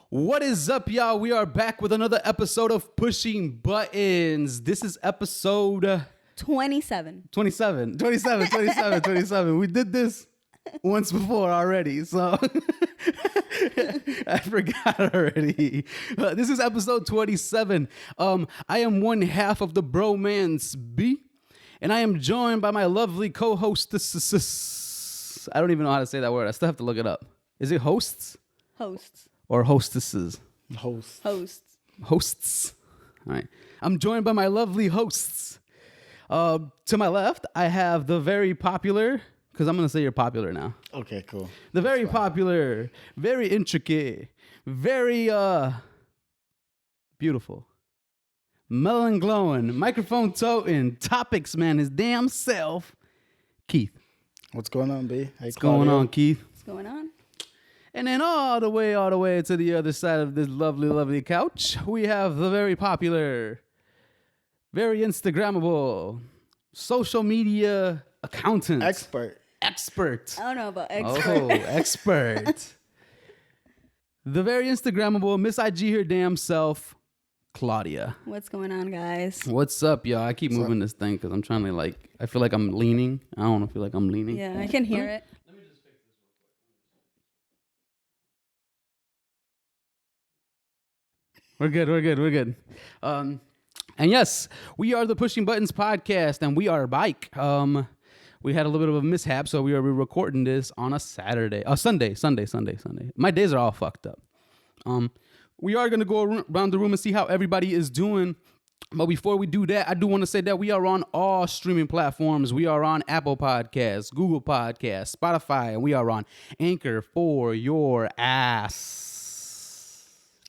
What is up, y'all? We are back with another episode of Pushing Buttons. This is episode 27. 27. We did this once before already, so I forgot already. This is episode 27. I am one half of the Bromance B, and I am joined by my lovely co-hostesses. I don't even know how to say that word. I still have to look it up. Is it hosts? Hosts. Or hostesses? Hosts. Hosts. All right. I'm joined by my lovely hosts. To my left, I have the very popular, because I'm going to say you're popular now. Okay, cool. The very popular, very intricate, very beautiful, melon glowing, microphone toting, topics man, his damn self, Keith. What's going on, B? What's going on, Keith? What's going on? And then all the way to the other side of this lovely couch, we have the very popular, very Instagrammable, social media accountant. Expert. I don't know about expert. Oh, expert. The very Instagrammable, Miss IG her damn self, Claudia. What's going on, guys? What's up, y'all? I keep moving this thing because I'm trying to I feel like I'm leaning. I don't want to feel like I'm leaning. Yeah, I can hear it. We're good. And yes, we are the Pushing Buttons podcast, and we are bike. We had a little bit of a mishap, so we are recording this on a Sunday. My days are all fucked up. We are going to go around the room and see how everybody is doing. But before we do that, I do want to say that we are on all streaming platforms. We are on Apple Podcasts, Google Podcasts, Spotify, and we are on Anchor for your ass.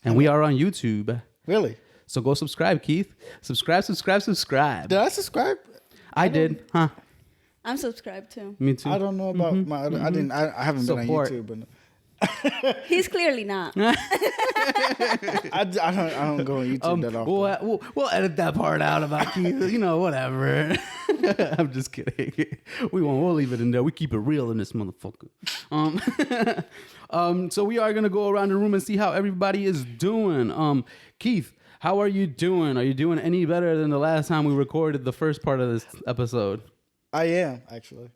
And we are on YouTube. Really? So go subscribe, Keith. Subscribe. Did I subscribe? I did. Huh? I'm subscribed too. Me too. I don't know about my other. I didn't. I haven't Support. been on YouTube, He's clearly not. but I don't go on YouTube that often. We'll edit that part out about Keith. You know, whatever. I'm just kidding. We'll leave it in there. We keep it real in this motherfucker. So we are gonna go around the room and see how everybody is doing. Keith, how are you doing? Are you doing any better than the last time we recorded the first part of this episode? I am, actually.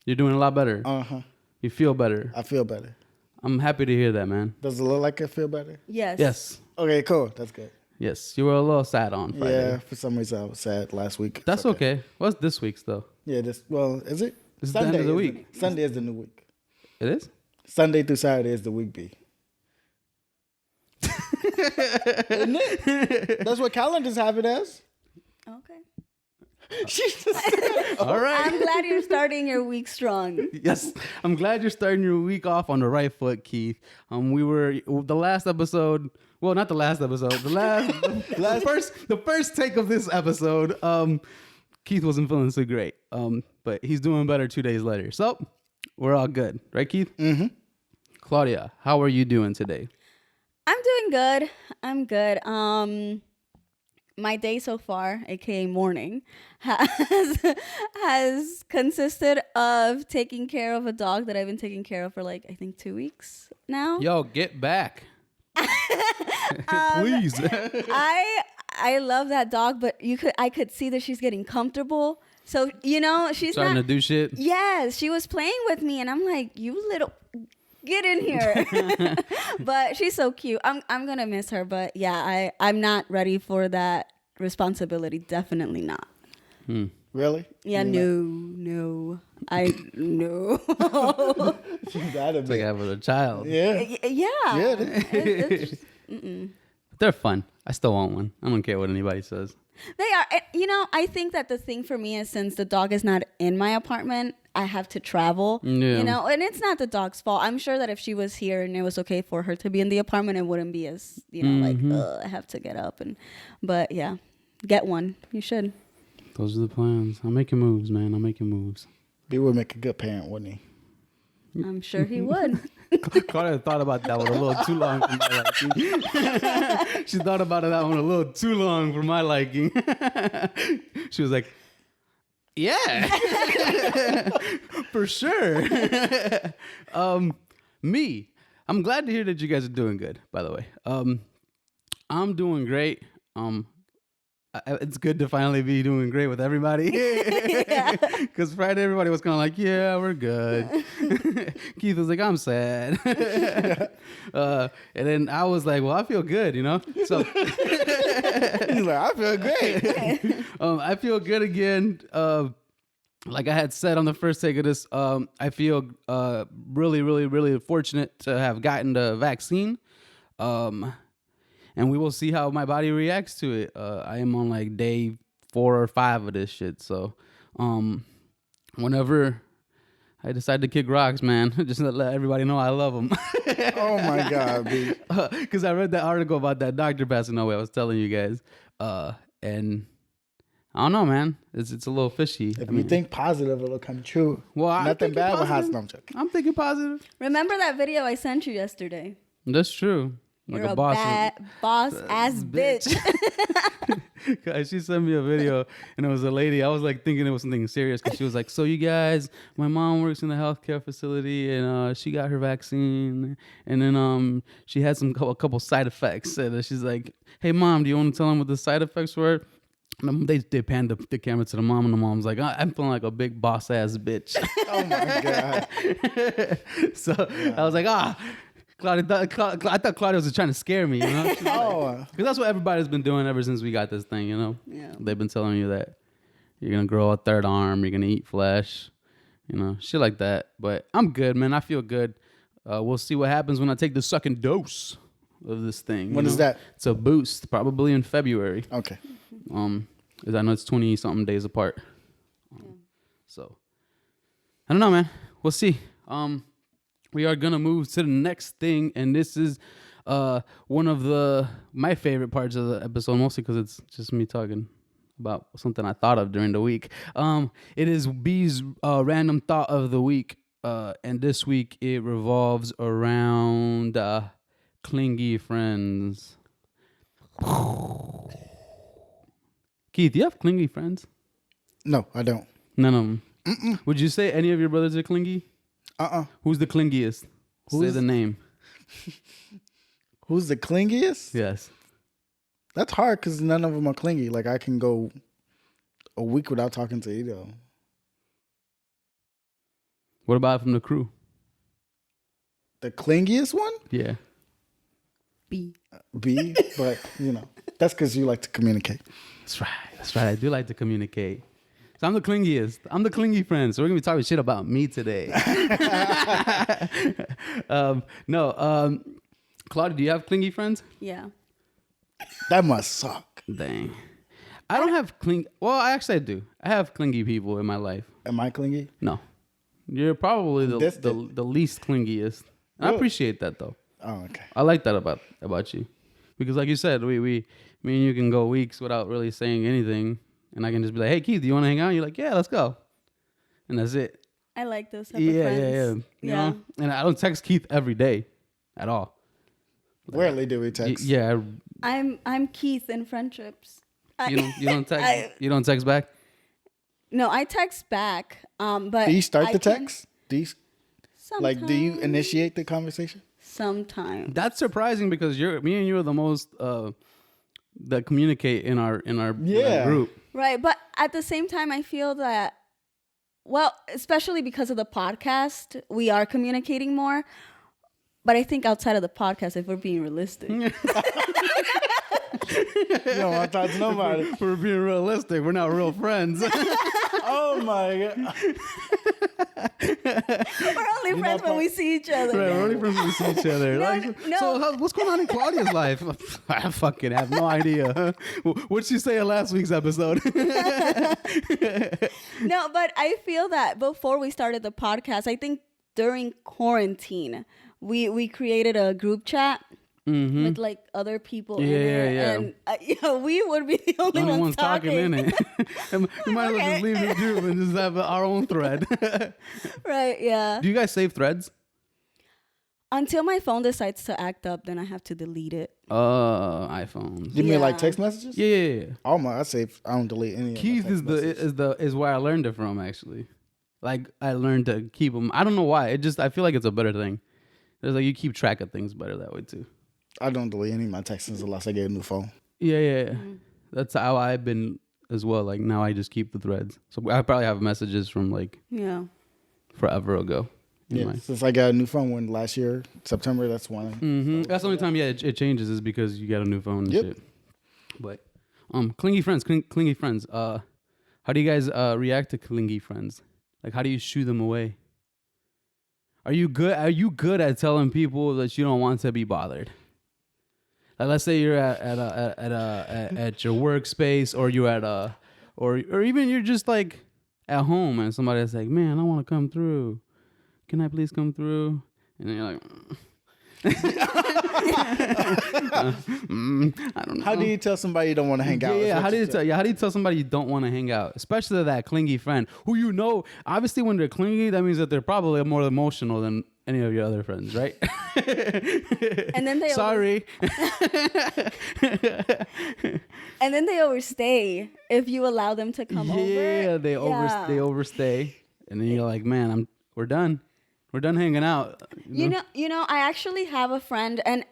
You're doing a lot better. Uh-huh. You feel better. I feel better. I'm happy to hear that, man. Does it look like I feel better? Yes. Yes. Okay, cool. That's good. Yes. You were a little sad on Friday. Yeah, for some reason I was sad last week. That's okay. What's this week's, though? Yeah, is it? This is the end of the week. Sunday is the new week. It is? Sunday through Saturday is the week, B. Isn't it? That's what calendars have it as. Okay. She's just All right. I'm glad you're starting your week strong. Yes, I'm glad you're starting your week off on the right foot, Keith. We were the last episode. Well, not the last episode. The first take of this episode. Keith wasn't feeling so great. But he's doing better 2 days later. So we're all good, right, Keith? Mm-hmm. Claudia, how are you doing today? I'm doing good. I'm good. My day so far, aka morning, has consisted of taking care of a dog that I've been taking care of for I think 2 weeks now. Yo, get back. Please. I love that dog, but I could see that she's getting comfortable. So, she's starting to do shit. Yes, she was playing with me and I'm like, you little get in here. But she's so cute. I'm going to miss her, but yeah, I'm not ready for that responsibility. Definitely not. Really? Yeah, no. No. She's gotta It's be. like having a child. Yeah. Yeah. Yeah. They're fun. I still want one. I don't care what anybody says. They are. I think that the thing for me is since the dog is not in my apartment, I have to travel, and it's not the dog's fault. I'm sure that if she was here and it was okay for her to be in the apartment, it wouldn't be as, I have to get up. But yeah, get one. You should. Those are the plans. I'm making moves, man. I'm making moves. He would make a good parent, wouldn't he? I'm sure he would. Claudia thought about that one a little too long for my liking. She thought about that one a little too long for my liking. She was like, yeah, for sure. Me, I'm glad to hear that you guys are doing good, by the way. I'm doing great. It's good to finally be doing great with everybody. Because Friday, everybody was kind of like, yeah, we're good. Keith was like, I'm sad. And then I was like, well, I feel good, So He's like, I feel great. I feel good again. Like I had said on the first take of this, I feel really, really, really fortunate to have gotten the vaccine. And we will see how my body reacts to it. I am on like day 4 or 5 of this shit. So whenever I decide to kick rocks, man, just to let everybody know I love them. Oh, my God, B. Because I read that article about that doctor passing away. I was telling you guys. And I don't know, man. It's a little fishy. If you think positive, it'll come true. Well, nothing bad will happen. I'm joking. I'm thinking positive. Remember that video I sent you yesterday? That's true. You're a boss ass bitch. She sent me a video and it was a lady. I was like thinking it was something serious because she was like, so you guys, my mom works in a healthcare facility and she got her vaccine and then she had a couple side effects. And she's like, hey, Mom, do you want to tell them what the side effects were? And they panned the camera to the mom and the mom's like, I'm feeling like a big boss ass bitch. Oh, my God. So yeah. I was like, Claudia, I thought Claudia was trying to scare me, Because that's what everybody's been doing ever since we got this thing, Yeah. They've been telling you that you're going to grow a third arm, you're going to eat flesh, shit like that. But I'm good, man. I feel good. We'll see what happens when I take the second dose of this thing. When is that? It's a boost, probably in February. Okay. Because I know it's 20-something days apart. So, I don't know, man. We'll see. We are going to move to the next thing, and this is one of my favorite parts of the episode, mostly because it's just me talking about something I thought of during the week. It is B's random thought of the week, and this week it revolves around Clingy Friends. Keith, do you have clingy friends? No, I don't. None of them. Would you say any of your brothers are clingy? Who's the clingiest? Say the name. Who's the clingiest? Yes. That's hard because none of them are clingy. Like, I can go a week without talking to either of them. What about from the crew? The clingiest one? Yeah. B. But, that's because you like to communicate. That's right. I do like to communicate. So I'm the clingiest. I'm the clingy friend. So we're going to be talking shit about me today. Claudia, do you have clingy friends? Yeah. That must suck. Dang. I don't have clingy. Well, actually I do. I have clingy people in my life. Am I clingy? No. You're probably the least clingiest. Really? I appreciate that though. Oh, okay. I like that about you. Because like you said, me and you can go weeks without really saying anything. And I can just be like, hey, Keith, do you want to hang out? And you're like, yeah, let's go. And that's it. I like those type of friends. Yeah. And I don't text Keith every day at all. Rarely do we text. Yeah. I'm Keith in friendships. You don't text? You don't text back? No, I text back. But do you start the text? Do you sometimes. do you initiate the conversation? Sometimes. That's surprising because me and you are the most that communicate in our group. Right, but at the same time, I feel that, well, especially because of the podcast, we are communicating more. But I think outside of the podcast, if we're being realistic. You don't want to talk to nobody. If we're being realistic. We're not real friends. Oh, my God. We're only friends when we see each other. Right, we're only friends when we see each other. No. So what's going on in Claudia's life? I fucking have no idea. What'd she say in last week's episode? No, but I feel that before we started the podcast, I think during quarantine, we created a group chat with like other people in it. And we would be the only ones talking in it. We might as well just leave the group and just have our own thread. Right, yeah. Do you guys save threads? Until my phone decides to act up, then I have to delete it. iPhones. You mean like text messages? Yeah. All my, I don't delete any. Keith is where I learned it from, actually. Like, I learned to keep them. I don't know why. I feel like it's a better thing. There's like, you keep track of things better that way too. I don't delete any of my texts unless I get a new phone. Yeah. Mm-hmm. That's how I've been as well. Like, now I just keep the threads. So I probably have messages from like forever ago. Since I got a new phone last year, September, that's when. Mm-hmm. That's the only time, it changes is because you got a new phone and shit. But, clingy friends. How do you guys react to clingy friends? Like, how do you shoo them away? Are you good at telling people that you don't want to be bothered? Like, let's say you're at your workspace, or you're at or even you're just like at home, and somebody's like, "Man, I want to come through. Can I please come through?" And then you're like, I don't know. How do you tell somebody you don't want to hang out? Yeah, how do you tell somebody you don't want to hang out? Especially that clingy friend who you know, obviously when they're clingy, that means that they're probably more emotional than any of your other friends, right? And then they Sorry. And then they overstay if you allow them to come over. Yeah, they overstay. And then you're like, "Man, we're done. We're done hanging out." You know, I actually have a friend, and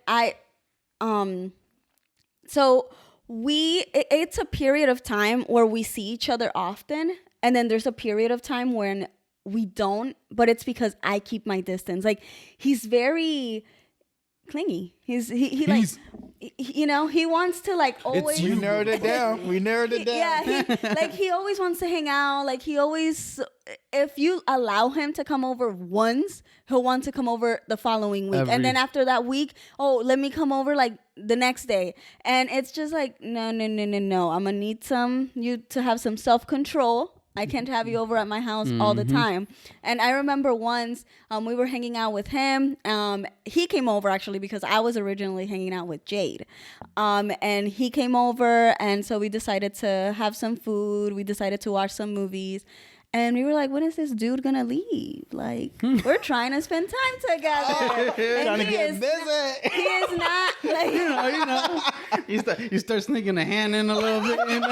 so it's a period of time where we see each other often, and then there's a period of time when we don't, but it's because I keep my distance. Like, he's very clingy. He wants to like always. We narrowed it down. Yeah, he always wants to hang out. Like, he always, if you allow him to come over once, he'll want to come over the following week, and then after that week, let me come over like the next day, and it's just like no. I'm gonna need you to have some self-control. I can't have you over at my house all the time. And I remember once we were hanging out with him. He came over actually because I was originally hanging out with Jade. And he came over, and so we decided to have some food. We decided to watch some movies. And we were like, when is this dude gonna leave? Like, we're trying to spend time together. Trying to get busy. He is not like you start sneaking a hand in a little bit, and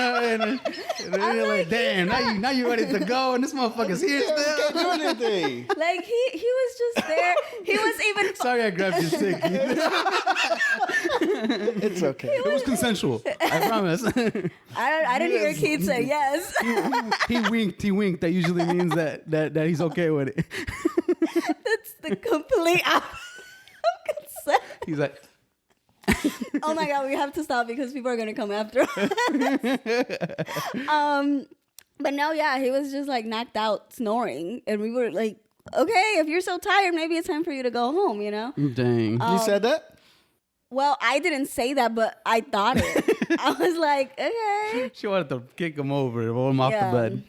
then you're like, damn, now you ready to go, and this motherfucker's here still. Can't do anything. Like, he was just there. He was even. Sorry, I grabbed your stick. It's okay. It was consensual. I promise. I didn't hear Keith say yes. He winked. That usually means that he's okay with it. That's the complete opposite of consent. He's like, oh my God, we have to stop because people are gonna come after us. But no, yeah, he was just like knocked out snoring, and we were like, okay, if you're so tired, maybe it's time for you to go home, you know? Dang. You said that? Well, I didn't say that, but I thought it. I was like, okay. She wanted to kick him over, roll him off the bed.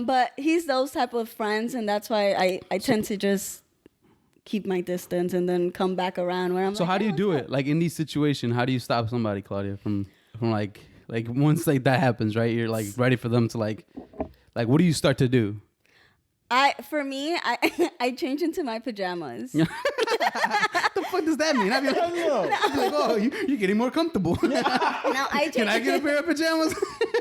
But he's those type of friends, and that's why I tend to just keep my distance and then come back around where I'm. So how do you do it? Like, in these situations, how do you stop somebody, Claudia, from like once like that happens, right? You're like ready for them to like what do you start to do? I change into my pajamas. What the fuck does that mean? I'd be like, oh, you're getting more comfortable. No, Can I get a pair of pajamas?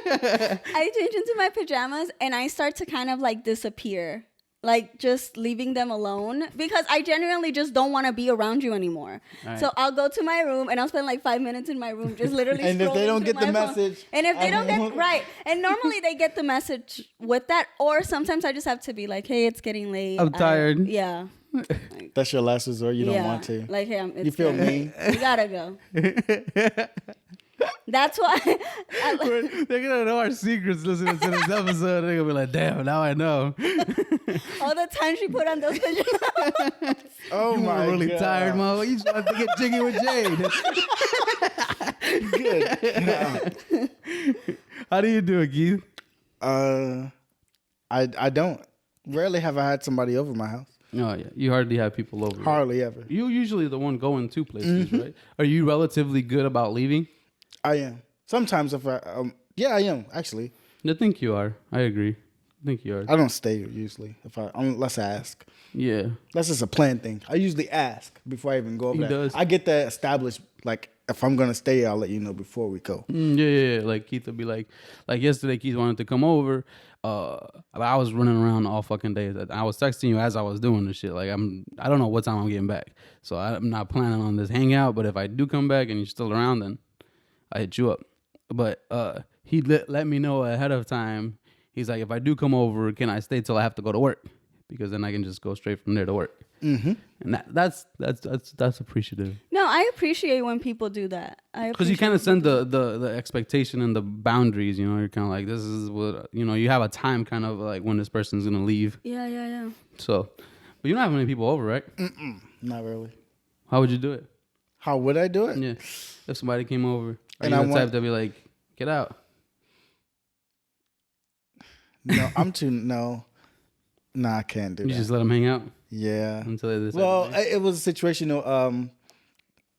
I change into my pajamas and I start to kind of like disappear. Like, just leaving them alone because I genuinely just don't want to be around you anymore. Right. So I'll go to my room and I'll spend like 5 minutes in my room just literally and if they don't get the message. And if they don't get, right. And normally they get the message with that. Or sometimes I just have to be like, hey, it's getting late. I'm tired. Yeah. Like, that's your last resort. You don't want to. Like, hey, you feel me? You gotta go. That's why. They're gonna know our secrets listening to this episode. They're gonna be like, "Damn, now I know." All the time she put on those pictures. Oh You my were really God. tired, mom. You just want to get jiggy with Jade. Good. How do you do it, Keith? I don't. Rarely have I had somebody over my house. Oh yeah, you hardly have people over. Hardly ever. You usually the one going to places, right? Are you relatively good about leaving? I am. Sometimes if I yeah, I am actually. I think you are. I agree. I think you are. I don't stay usually unless I ask. Yeah. That's just a planned thing. I usually ask before I even go over He there. does. I get that established. Like if I'm gonna stay, I'll let you know before we go. Yeah. Like Keith would be like yesterday, Keith wanted to come over. I was running around all fucking day. I was texting you as I was doing this shit. Like I don't know what time I'm getting back. So I'm not planning on this hangout. But if I do come back and you're still around, then I hit you up. But he let me know ahead of time. He's like, if I do come over, can I stay till I have to go to work? Because then I can just go straight from there to work. Mm-hmm. And that's appreciative. No, I appreciate when people do that. Because you kind of send the expectation and the boundaries. You know, you're kind of like, this is what, you know, you have a time kind of like when this person's gonna leave. Yeah. So, but you don't have many people over, right? Not really. How would you do it? How would I do it? Yeah, if somebody came over, are And you I the want- type to be like, get out? No, I'm too no. Nah, I can't do You that. just let them hang out Yeah. until they decide. Well, to leave? it was a situational.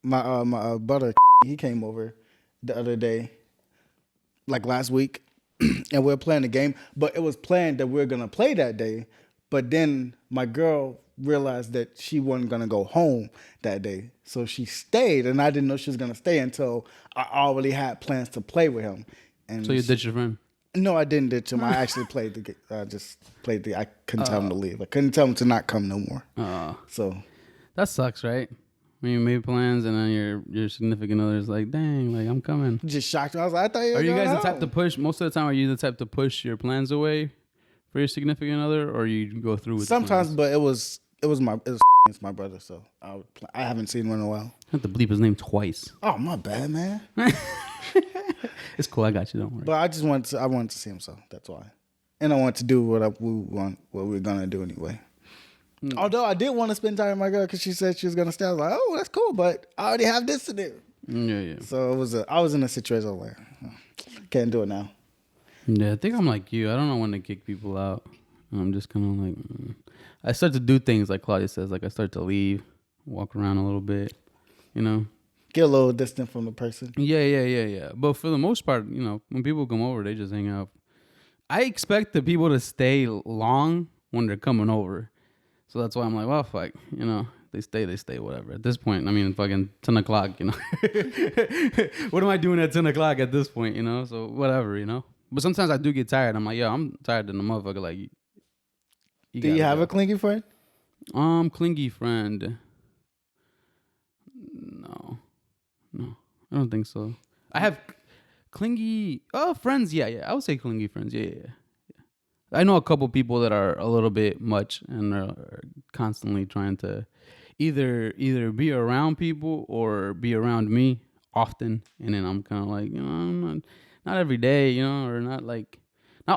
My brother, he came over the other day, like last week, and we were playing the game. But it was planned that we were gonna play that day. But then my girl realized that she wasn't gonna go home that day, so she stayed, and I didn't know she was gonna stay until I already had plans to play with him. And So you ditch your friend. No, I didn't ditch him. I actually played the. I just played the. I couldn't tell him to leave. I couldn't tell him to not come no more. So That sucks, right? When you made plans and then your significant other's like, dang, like I'm coming. just shocked me. I was like, I thought you were Are you going guys the type home. to push? Most of the time, are you the type to push your plans away for your significant other, or you go through with the Sometimes, plans? but it was it's my brother, so I haven't seen him in a while. I have to bleep his name twice. Oh, my bad, man. It's cool. I got you. Don't worry. But I wanted to see him, so that's why. And I want to do what we're gonna do anyway. Although I did want to spend time with my girl because she said she was gonna stay. I was like, oh, that's cool, but I already have this to do. Yeah. So I was in a situation I was like, can't do it now. Yeah, I think I'm like you. I don't know when to kick people out. I'm just kind of like, I start to do things like Claudia says. Like I start to leave, walk around a little bit, you know. Get a little distant from the person. Yeah. But for the most part, you know, when people come over, they just hang out. I expect the people to stay long when they're coming over. So that's why I'm like, well, fuck, you know, they stay, whatever. At this point, I mean, fucking 10 o'clock, you know. What am I doing at 10 o'clock at this point, you know? So whatever, you know. But sometimes I do get tired. I'm like, yo, I'm tired than the motherfucker. Like, Do you have a clingy friend? Clingy friend. No, I don't think so. I have clingy friends. Yeah. I would say clingy friends. Yeah. I know a couple people that are a little bit much and are constantly trying to either be around people or be around me often, and then I'm kind of like, you know, I'm not every day, you know, or not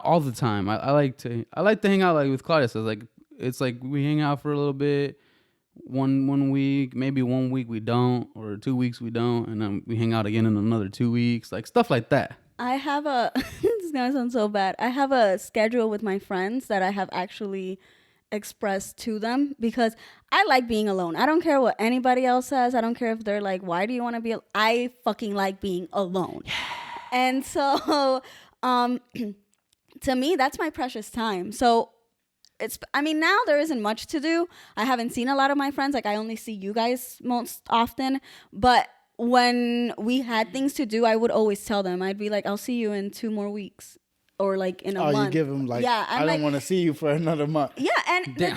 all the time. I like to hang out like with Claudia says, like it's like we hang out for a little bit. One week, maybe 1 week we don't, or 2 weeks we don't, and then we hang out again in another 2 weeks, like stuff like that. I have a this is gonna sound so bad. I have a schedule with my friends that I have actually expressed to them because I like being alone. I don't care what anybody else says. I don't care if they're like, why do you want to be I fucking like being alone. Yeah. And so to me that's my precious time. So now there isn't much to do. I haven't seen a lot of my friends. Like I only see you guys most often, but when we had things to do, I would always tell them. I'd be like, I'll see you in 2 more weeks or like in a month. Oh, you give them like, yeah, I don't want to see you for another month. Yeah, and the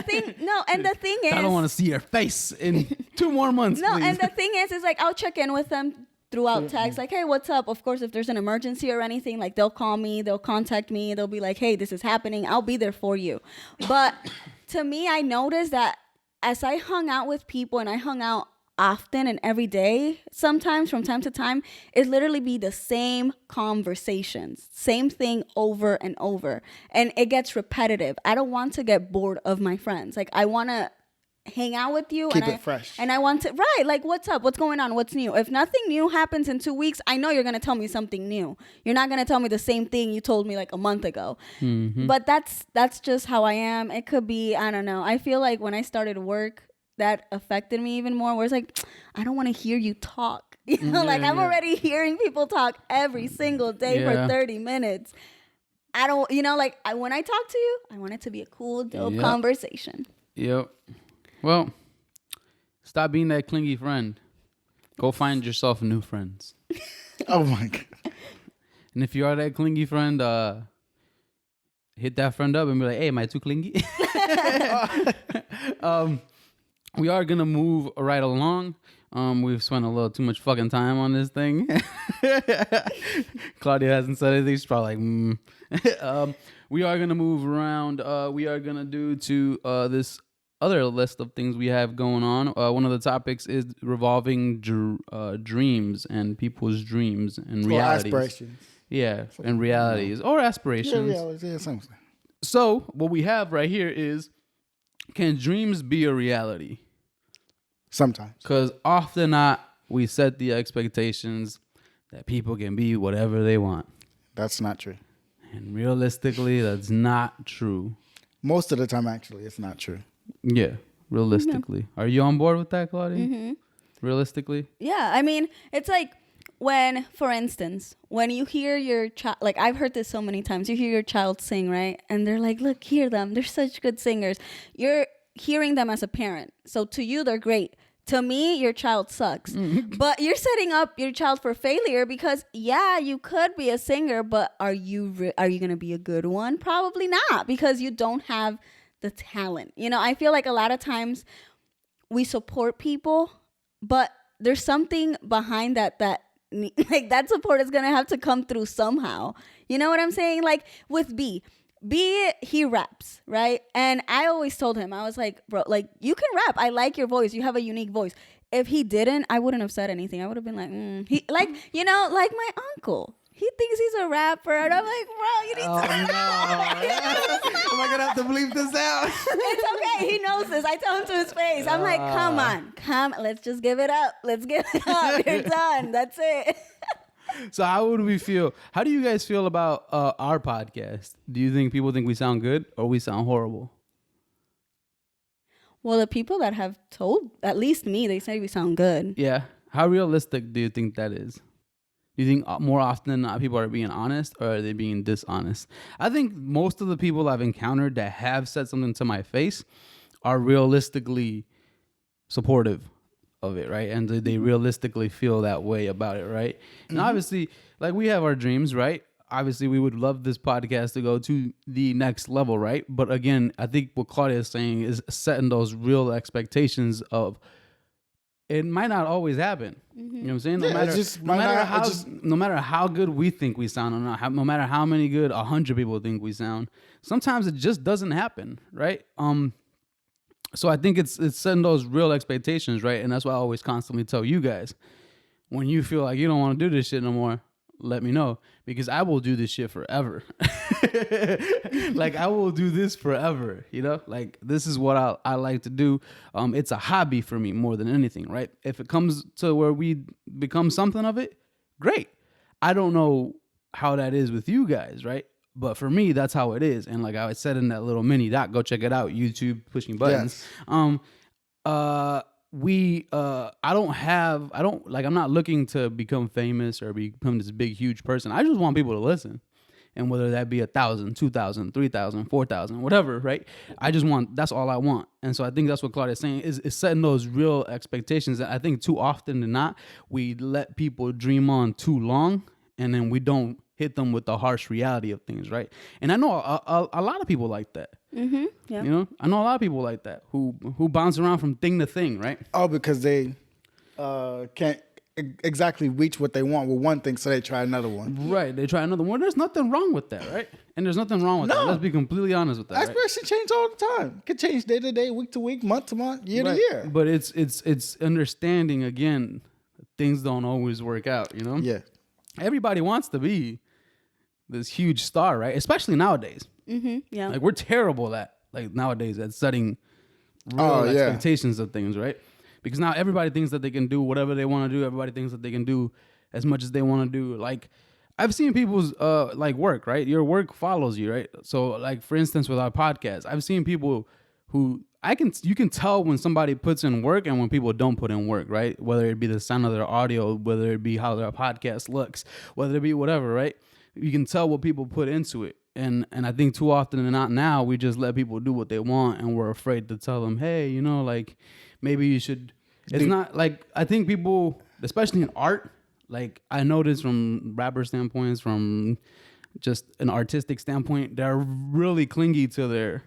thing, the thing is, I don't want to see your face in 2 more months. no, please. and the thing is like I'll check in with them throughout text, like, hey, what's up? Of course, if there's an emergency or anything, like they'll call me, they'll contact me, they'll be like, hey, this is happening. I'll be there for you. But to me, I noticed that as I hung out with people, and I hung out often and every day, sometimes from time to time, it literally be the same conversations, same thing over and over, and it gets repetitive. I don't want to get bored of my friends. Like, I want to hang out with you, Keep it fresh. and I want to, right, like, what's up, what's going on, what's new. If nothing new happens in 2 weeks, I know you're going to tell me something new. You're not going to tell me the same thing you told me like a month ago. But that's just how I am. It could be, I don't know, I feel like when I started work, that affected me even more, where it's like, I don't want to hear you talk. You know, like, I'm already hearing people talk every single day for 30 minutes. I don't, you know, like, when I talk to you, I want it to be a cool, dope conversation. Yep. Well, stop being that clingy friend. Go find yourself new friends. Oh my God. And if you are that clingy friend, hit that friend up and be like, hey, am I too clingy? We are going to move right along. We've spent a little too much fucking time on this thing. Claudia hasn't said anything. She's probably like, we are going to move around. We are going to do to this other list of things we have going on. One of the topics is revolving dreams and people's dreams and realities. Or aspirations. Yeah, and realities or aspirations. Yeah, realities. Yeah, something. So what we have right here is, can dreams be a reality? Sometimes. Because often not, we set the expectations that people can be whatever they want. That's not true. And realistically, that's not true. Most of the time, actually, it's not true. Yeah, realistically. Are you on board with that, Claudia? Realistically? Yeah, I mean, it's like when, for instance, when you hear your child, like, I've heard this so many times, you hear your child sing, right? And they're like, look, hear them. They're such good singers. You're hearing them as a parent. So to you, they're great. To me, your child sucks. But you're setting up your child for failure because, yeah, you could be a singer, but are you going to be a good one? Probably not, because you don't have the talent. You know, I feel like a lot of times we support people, but there's something behind that like, that support is going to have to come through somehow. You know what I'm saying? Like with B, he raps, right? And I always told him, I was like, bro, like, you can rap. I like your voice. You have a unique voice. If he didn't, I wouldn't have said anything. I would have been like, he, like, you know, like my uncle. He thinks he's a rapper. And I'm like, bro, you need to. Am I going to have to bleep this out? It's okay. He knows this. I tell him to his face. I'm like, come on. Let's just give it up. Let's give it up. You're done. That's it. So how would we feel? How do you guys feel about our podcast? Do you think people think we sound good or we sound horrible? Well, the people that have told, at least me, they say we sound good. Yeah. How realistic do you think that is? Do you think more often than not people are being honest or are they being dishonest? I think most of the people I've encountered that have said something to my face are realistically supportive of it, right? And they realistically feel that way about it, right? And obviously, like, we have our dreams, right? Obviously, we would love this podcast to go to the next level, right? But again, I think what Claudia is saying is setting those real expectations of it might not always happen. You know what I'm saying? No matter how good we think we sound, or no matter how many good 100 people think we sound, sometimes it just doesn't happen, right? So I think it's setting those real expectations, right? And that's why I always constantly tell you guys, when you feel like you don't want to do this shit no more, let me know, because I will do this shit forever. Like, I will do this forever, you know? Like, this is what I like to do. It's a hobby for me more than anything, right? If it comes to where we become something of it, great. I don't know how that is with you guys, right? But for me, that's how it is. And like I said in that little mini doc, go check it out. YouTube, Pushing Buttons. Yes. I'm not looking to become famous or become this big, huge person. I just want people to listen. And whether that be 1,000, 2,000, 3,000, 4,000, whatever, right? That's all I want. And so I think that's what Claudia's saying is setting those real expectations. And I think too often than not, we let people dream on too long and then we don't hit them with the harsh reality of things, right? And I know a lot of people like that. Yeah. You know, I know a lot of people like that who bounce around from thing to thing, right? Oh, because they can't exactly reach what they want with one thing, so they try another one. Right. They try another one. There's nothing wrong with that, right? And there's nothing wrong with that. Let's be completely honest with that. Aspirations change all the time. It can change day to day, week to week, month to month, year to year. But it's understanding, again, things don't always work out, you know? Yeah. Everybody wants to be this huge star, right? Especially nowadays. Yeah. Like, we're terrible at, like, nowadays at setting real expectations of things, right? Because now everybody thinks that they can do whatever they want to do. Everybody thinks that they can do as much as they want to do. Like, I've seen people's like work, right? Your work follows you, right? So, like, for instance, with our podcast, I've seen people who you can tell when somebody puts in work and when people don't put in work, right? Whether it be the sound of their audio, whether it be how their podcast looks, whether it be whatever, right? You can tell what people put into it. And I think too often than not now, we just let people do what they want, and we're afraid to tell them, hey, you know, like, maybe you should. It's not like, I think people, especially in art, like, I noticed from rapper standpoints, from just an artistic standpoint, they're really clingy to their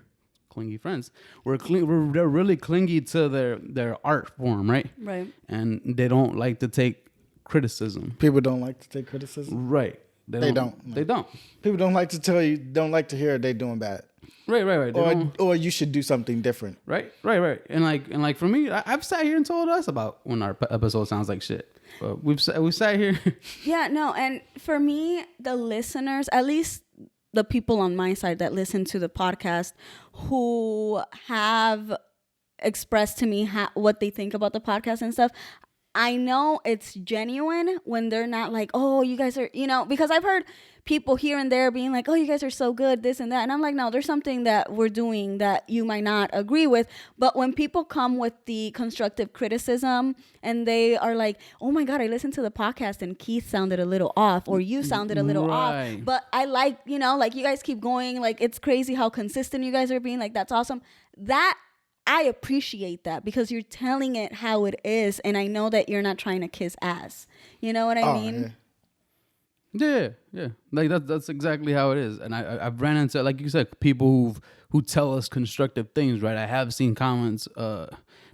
clingy friends. They're really clingy to their art form, right? Right. And they don't like to take criticism. People don't like to take criticism. Right. They don't. People don't like to don't like to hear they doing bad. Right. Or you should do something different. Right. And like for me, I've sat here and told us about when our episode sounds like shit. But we've sat here. Yeah, no, and for me, the listeners, at least the people on my side that listen to the podcast, who have expressed to me what they think about the podcast and stuff, I know it's genuine when they're not like, oh, you guys are, you know, because I've heard people here and there being like, oh, you guys are so good, this and that. And I'm like, no, there's something that we're doing that you might not agree with. But when people come with the constructive criticism and they are like, oh my God, I listened to the podcast and Keith sounded a little off, or you sounded a little off. But I like, you know, like, you guys keep going. Like, it's crazy how consistent you guys are being. Like, that's awesome. I appreciate that, because you're telling it how it is, and I know that you're not trying to kiss ass. You know what I mean? Yeah. Like, that's exactly how it is. And I've ran into, like you said, people who tell us constructive things, right? I have seen comments, not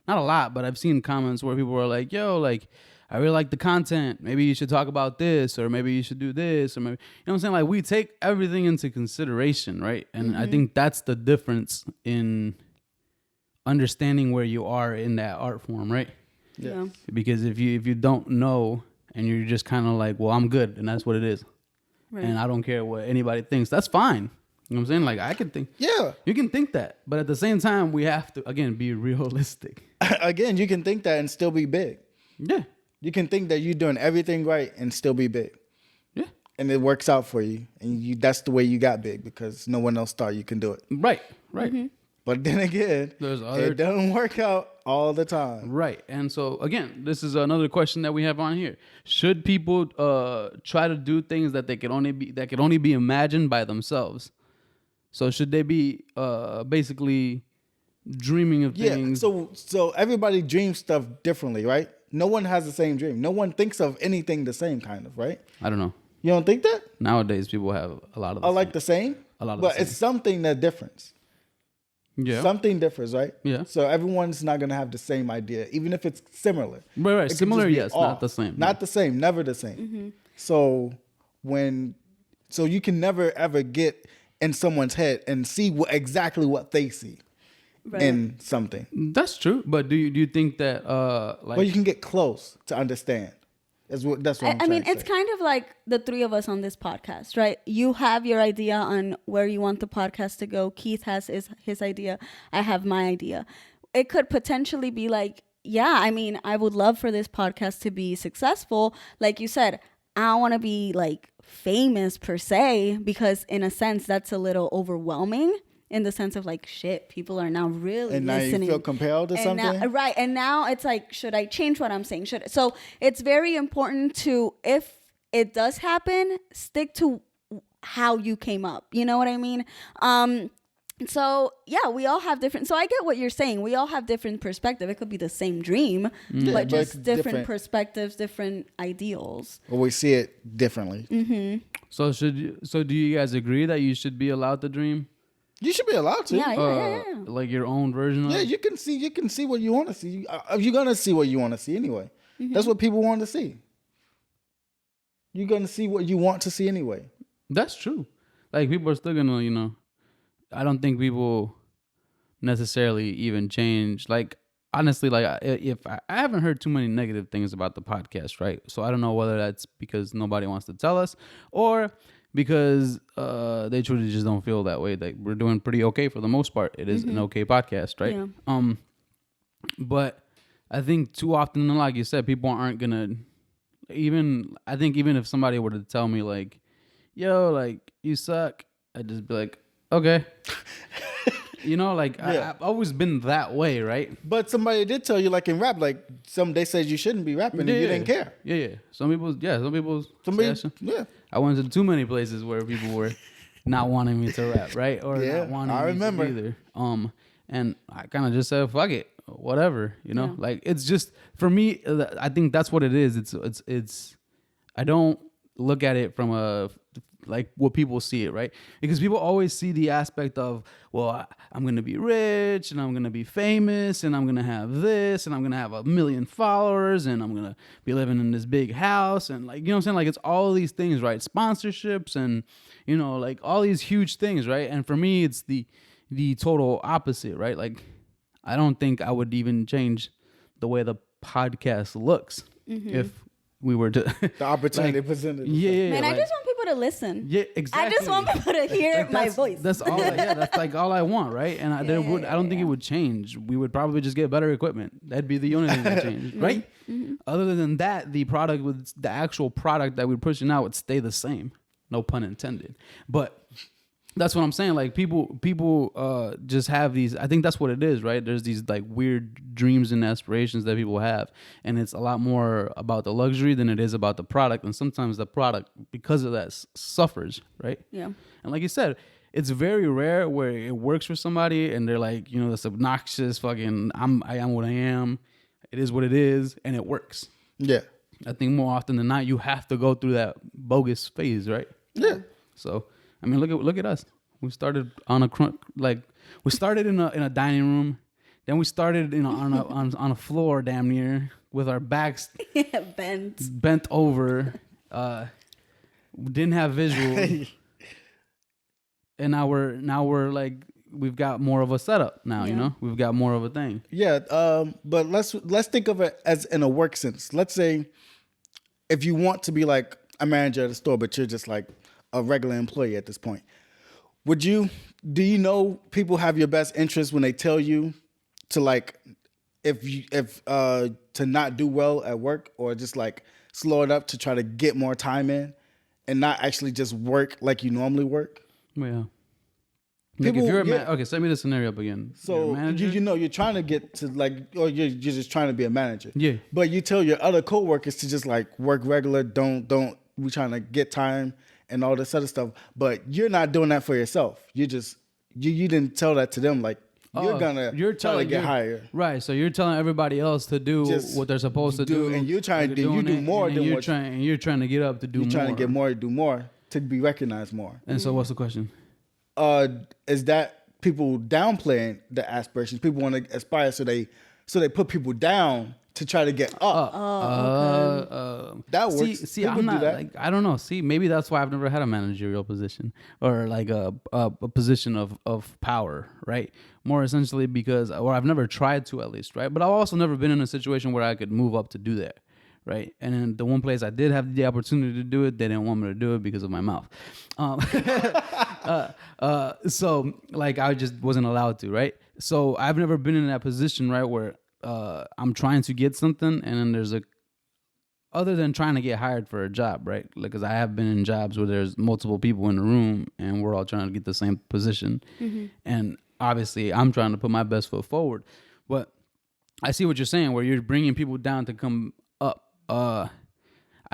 a lot, but I've seen comments where people are like, yo, like, I really like the content. Maybe you should talk about this, or maybe you should do this, or maybe, you know what I'm saying? Like, we take everything into consideration, right? And I think that's the difference in understanding where you are in that art form, right? Yeah. Because if you don't know and you're just kind of like, well, I'm good, and that's what it is, right, and I don't care what anybody thinks, that's fine. You know what I'm saying? Like, I can think, you can think that, but at the same time, we have to, again, be realistic. Again, you can think that and still be big. Yeah. You can think that you're doing everything right and still be big. Yeah. And it works out for you, and that's the way you got big, because no one else thought you can do it. Right. Mm-hmm. But then again, it doesn't work out all the time. Right. And so, again, this is another question that we have on here. Should people try to do things that could only be imagined by themselves? So should they be basically dreaming of things? Yeah. So everybody dreams stuff differently, right? No one has the same dream. No one thinks of anything the same, kind of, right? I don't know. You don't think that? Nowadays, people have a lot of the same? A lot of but it's something that differs. Yeah. Something differs, right? Yeah. So everyone's not going to have the same idea, even if it's similar. Right. Similar, yes. Off. Not the same. Not the same. Never the same. Mm-hmm. So you can never, ever get in someone's head and see exactly what they see in something. That's true. But do you think that well, you can get close to understand. That's what I mean, it's kind of like the three of us on this podcast, right? You have your idea on where you want the podcast to go. Keith has his idea. I have my idea. It could potentially be like, yeah, I mean, I would love for this podcast to be successful. Like you said, I don't want to be like famous per se, because in a sense, that's a little overwhelming. In the sense of like, shit, people are now really and now listening. You feel compelled to something? Now, right. And now it's like, should I change what I'm saying? So it's very important to, if it does happen, stick to how you came up. You know what I mean? So yeah, we all have different. So I get what you're saying. We all have different perspective. It could be the same dream, but just different perspectives, different ideals. Well, we see it differently. Mm-hmm. So do you guys agree that you should be allowed to dream? You should be allowed to. Yeah. Like your own version of it? Yeah, you can see what you want to see. You're going to see what you want to see anyway. Mm-hmm. That's what people want to see. you're gonna see what you want to see anyway. That's true. Like people are still gonna, I don't think people necessarily even change. Like honestly, like if I haven't heard too many negative things about the podcast, right? So I don't know whether that's because nobody wants to tell us or because they truly just don't feel that way. Like we're doing pretty okay for the most part. It is an okay podcast, right? Yeah. But I think too often, like you said, people aren't gonna even. I think even if somebody were to tell me like, "Yo, like you suck," I'd just be like, "Okay." Like I've always been that way, right? But somebody did tell you, like in rap, like they said you shouldn't be rapping, and you didn't care. Yeah. Some people. Somebody, yeah. I went to too many places where people were not wanting me to rap, right? Or not wanting me to either. And I kind of just said, "Fuck it, whatever," Like it's just for me. I think that's what it is. It's. I don't look at it from a like what people see it, right? Because people always see the aspect of, well, I'm gonna be rich and I'm gonna be famous and I'm gonna have this and I'm gonna have 1 million followers and I'm gonna be living in this big house and like, what I'm saying? Like it's all these things, right? Sponsorships and like all these huge things, right? And for me, it's the total opposite, right? Like I don't think I would even change the way the podcast looks if we were to the opportunity presented. Yeah. Man, like, I just want people to listen. Yeah, exactly. I just want people to hear my voice. That's all. That's like all I want, right? And I don't think it would change. We would probably just get better equipment. That'd be the only thing that changed, right? Other than that, the actual product that we're pushing out would stay the same. No pun intended. But that's what I'm saying. Like people just have these. I think that's what it is, right? There's these like weird dreams and aspirations that people have, and it's a lot more about the luxury than it is about the product. And sometimes the product, because of that, suffers, right? Yeah. And like you said, it's very rare where it works for somebody, and they're like, this obnoxious fucking. I am what I am. It is what it is, and it works. Yeah. I think more often than not, you have to go through that bogus phase, right? Yeah. So. I mean, look at us. We started on we started in a dining room, then we started on a floor damn near with our backs bent over. Didn't have visuals, and now we're like we've got more of a setup now. We've got more of a thing. Yeah. But let's think of it as in a work sense. Let's say if you want to be like a manager at a store, but you're just like a regular employee at this point, do you know people have your best interest when they tell you to like to not do well at work or just like slow it up to try to get more time in and not actually just work like you normally work? Yeah. Like if you're okay, send me the scenario up again. So you're trying to get to like, or you're just trying to be a manager. Yeah. But you tell your other coworkers to just like work regular. Don't. We trying to get time and all this other stuff. But you're not doing that for yourself. You just you didn't tell that to them. Like you're trying to get higher. Right. So you're telling everybody else to do what they're supposed to do, and you're trying to do more than you're trying to get up to do more. You're trying to get more to do more to be recognized more. And so what's the question? Is that people downplaying the aspirations? People want to aspire, so they put people down to try to get up. That works. See, people I'm not do that. like I don't know. See, maybe that's why I've never had a managerial position or like a position of power, right? More essentially because, or I've never tried to at least, right? But I've also never been in a situation where I could move up to do that. Right. And then the one place I did have the opportunity to do it, they didn't want me to do it because of my mouth. So like I just wasn't allowed to. Right. So I've never been in that position. Right. Where I'm trying to get something and then there's other than trying to get hired for a job. Right. Like, because I have been in jobs where there's multiple people in the room and we're all trying to get the same position. Mm-hmm. And obviously I'm trying to put my best foot forward. But I see what you're saying where you're bringing people down to come up. I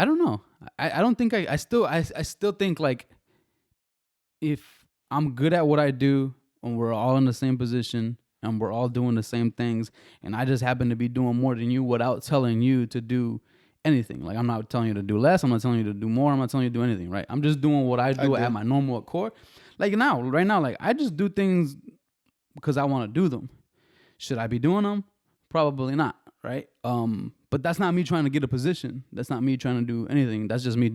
don't know. I don't think I still think like if I'm good at what I do and we're all in the same position and we're all doing the same things and I just happen to be doing more than you without telling you to do anything. Like I'm not telling you to do less. I'm not telling you to do more. I'm not telling you to do anything, right? I'm just doing what I do at my normal core. Like right now, like I just do things because I want to do them. Should I be doing them? Probably not. right? But that's not me trying to get a position. That's not me trying to do anything. That's just me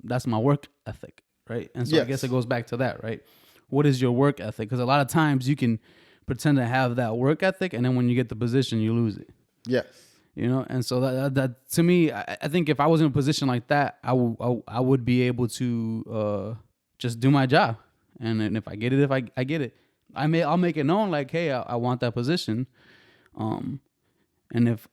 that's my work ethic, right? And so I guess it goes back to that, right? What is your work ethic? Because a lot of times you can pretend to have that work ethic, and then when you get the position, you lose it. Yes. You know, and so that to me, I think if I was in a position like that, I would be able to just do my job, and if I get it, I get it, I'll make it known like, hey, I want that position, and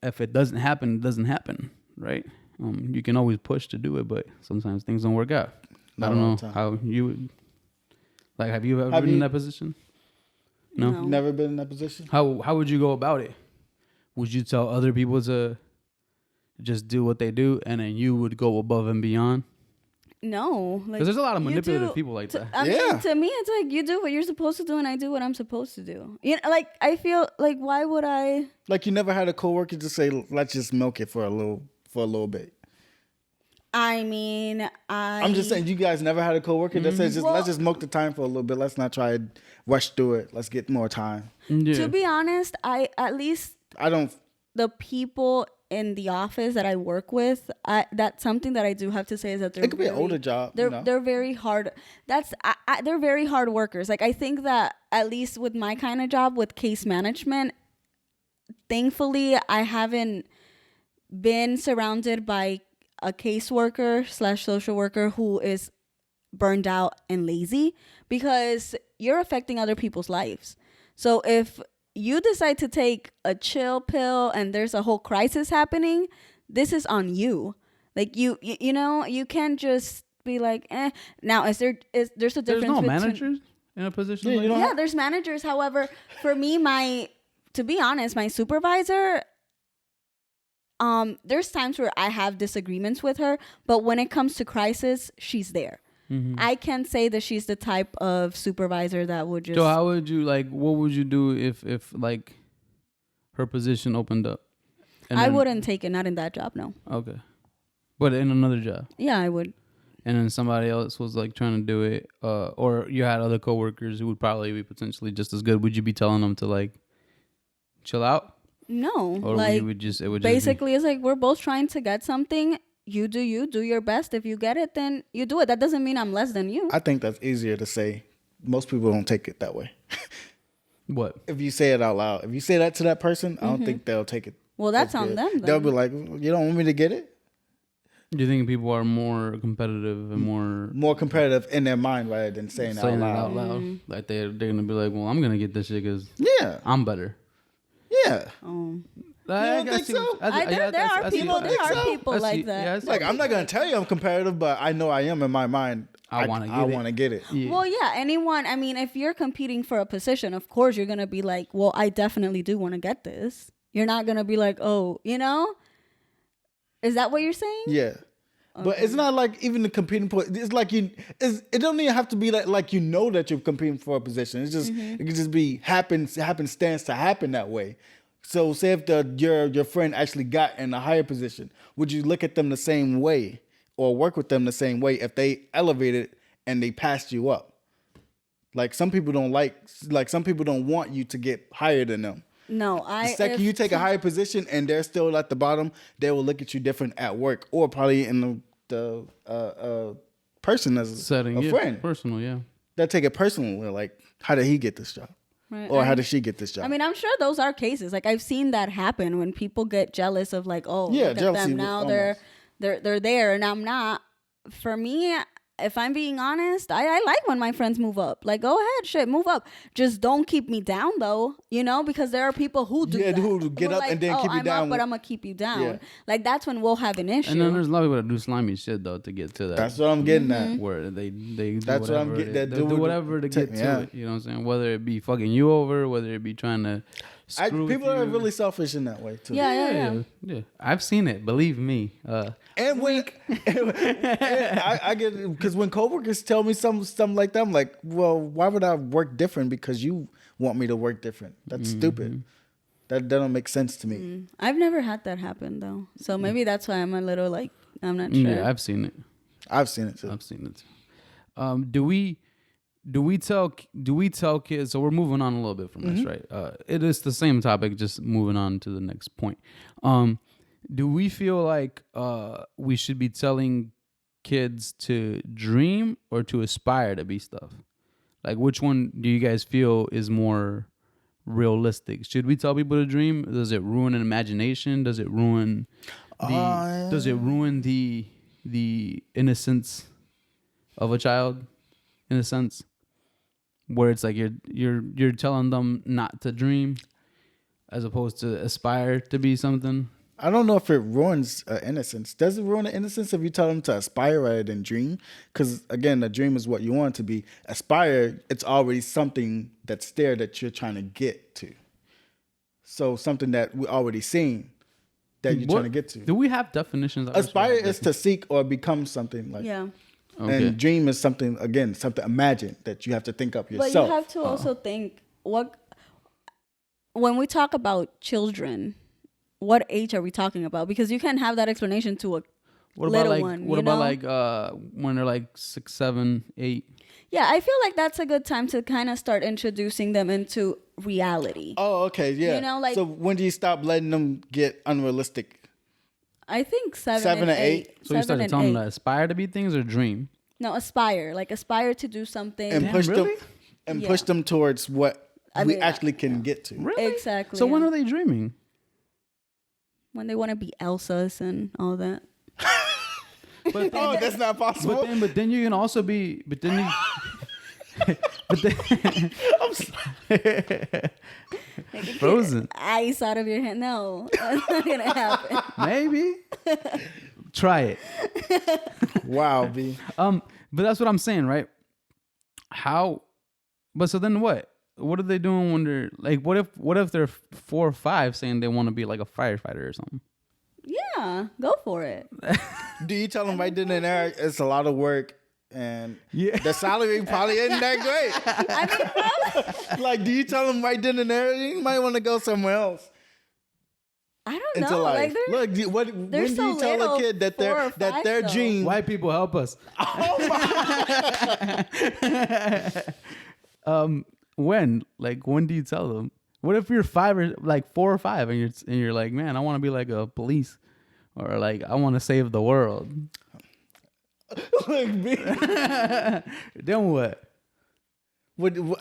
if it doesn't happen, it doesn't happen, right? You can always push to do it, but sometimes things don't work out. I don't know how you would. Like, have you ever been in that position? No, never been in that position. How would you go about it? Would you tell other people to just do what they do, and then you would go above and beyond? No, because there's a lot of manipulative people like that. I mean, to me, it's like you do what you're supposed to do, and I do what I'm supposed to do. You know, like I feel like why would I? Like you never had a coworker just say, "Let's just milk it for a little bit." I mean, I'm just saying, you guys never had a coworker that says, "Let's just milk the time for a little bit. Let's not try to rush through it. Let's get more time." Yeah. To be honest, the people in the office that I work with, that's something that I do have to say is that it could be an older job. They're very hard. They're very hard workers. Like I think that at least with my kind of job with case management, thankfully I haven't been surrounded by a caseworker / social worker who is burned out and lazy, because you're affecting other people's lives. So if you decide to take a chill pill and there's a whole crisis happening, this is on you. Like you know, you can't just be like, eh. Now, there's a difference. There's no managers in a position like that? Yeah, there's managers. However, for me, to be honest, my supervisor, there's times where I have disagreements with her, but when it comes to crisis, she's there. Mm-hmm. I can say that she's the type of supervisor that would just. So how would you what would you do if like her position opened up? I wouldn't take it, not in that job, no. Okay. But in another job? Yeah, I would. And then somebody else was like trying to do it, or you had other coworkers who would probably be potentially just as good. Would you be telling them to like chill out? No. Or like, it would basically it's like we're both trying to get something. You do your best. If you get it, then you do it. That doesn't mean I'm less than you. I think that's easier to say. Most people don't take it that way. What? If you say it out loud. If you say that to that person, I don't think they'll take it. Well, that's on them, then. They'll be like, you don't want me to get it? Do you think people are more competitive and more competitive in their mind rather than saying it out loud? Mm-hmm. Like they're going to be like, well, I'm going to get this shit because I'm better. Yeah. I don't think so? There are people like that. Yeah, like, I'm not going to tell you I'm competitive, but I know I am in my mind. I want to get it. Yeah. Well, yeah, anyone, I mean, if you're competing for a position, of course you're going to be like, well, I definitely do want to get this. You're not going to be like, oh, you know? Is that what you're saying? Yeah. Okay. But it's not like even the competing point. It's like it don't even have to be like you know that you're competing for a position. It's just it can just be happenstance to happen that way. So say if your friend actually got in a higher position, would you look at them the same way or work with them the same way if they elevated and they passed you up? Like some people don't some people don't want you to get higher than them. No, the second you take a higher position and they're still at the bottom, they will look at you different at work or probably in the person as setting, a friend. Personal, yeah. They'll take it personally, like, how did he get this job? Right. Or how did she get this job? I mean, I'm sure those are cases. Like I've seen that happen when people get jealous of like, oh, look at them now. They're there and I'm not. For me, if I'm being honest, I like when my friends move up. Like, go ahead, move up. Just don't keep me down, though, you know, because there are people who do that. Who get up like, and then keep you down. Up, but I'm going to keep you down. Yeah. Like, that's when we'll have an issue. And then there's a lot of people that do slimy shit, though, to get to that. That's what I'm getting at. Where they do that's whatever. What I'm getting at. They do whatever to get to it. You know what I'm saying? Whether it be fucking you over, whether it be trying to people are really selfish in that way, too. Yeah. I've seen it. Believe me. And when I get it, because when coworkers tell me something like that, I'm like, well, why would I work different because you want me to work different? That's stupid. That don't make sense to me. I've never had that happen though, so maybe that's why I'm a little like I'm not sure. Yeah, I've seen it. I've seen it too. Do we do we tell kids? So we're moving on a little bit from this, right? It is the same topic, just moving on to the next point. Do we feel like we should be telling kids to dream or to aspire to be stuff? Like, which one do you guys feel is more realistic? Should we tell people to dream? Does it ruin an imagination? Does it ruin the innocence of a child, in a sense, where it's like you're telling them not to dream as opposed to aspire to be something? I don't know if it ruins innocence. Does it ruin the innocence if you tell them to aspire rather than dream? Because again, a dream is what you want it to be. Aspire, it's already something that's there that you're trying to get to. So something that we already seen that you're trying to get to. Do we have definitions? Aspire is to seek or become something like. Yeah. Okay. And dream is something imagined that you have to think up yourself. But you have to also think when we talk about children, what age are we talking about? Because you can't have that explanation to a little one. What about like when they're like 6, 7, 8? Yeah, I feel like that's a good time to kind of start introducing them into reality. Oh, okay, yeah. You know, like, so when do you stop letting them get unrealistic? I think 7 7 and and 8. 8. So you started telling them to aspire to be things or dream? No, aspire. Like aspire to do something. And push really? them push them towards what we mean, actually can get to. Really? Exactly. So when yeah. are they dreaming? When they want to be Elsas and all that. But Oh, that's not possible. but then you can also be. But then you. But then, I'm sorry. Frozen. Ice out of your hand. No, that's not gonna happen. Maybe. Try it. Wow, B. But that's what I'm saying, right? How? But so then what? What are they doing when they're like? What if they're 4 or 5 saying they want to be like a firefighter or something? Yeah, go for it. Do you tell them right then and there it's a lot of work and Yeah. the salary probably isn't that great? I mean, probably, Like, do you tell them right then and there you might want to go somewhere else I don't into know. life? Like, they're, Look, when they're do so you tell little, a kid that 4 or their 5 though. gene? White people help us. When do you tell them? What if you're 5 or like 4 or 5 and you're like, man, I want to be like a police, or like I want to save the world. Look, B. Then what?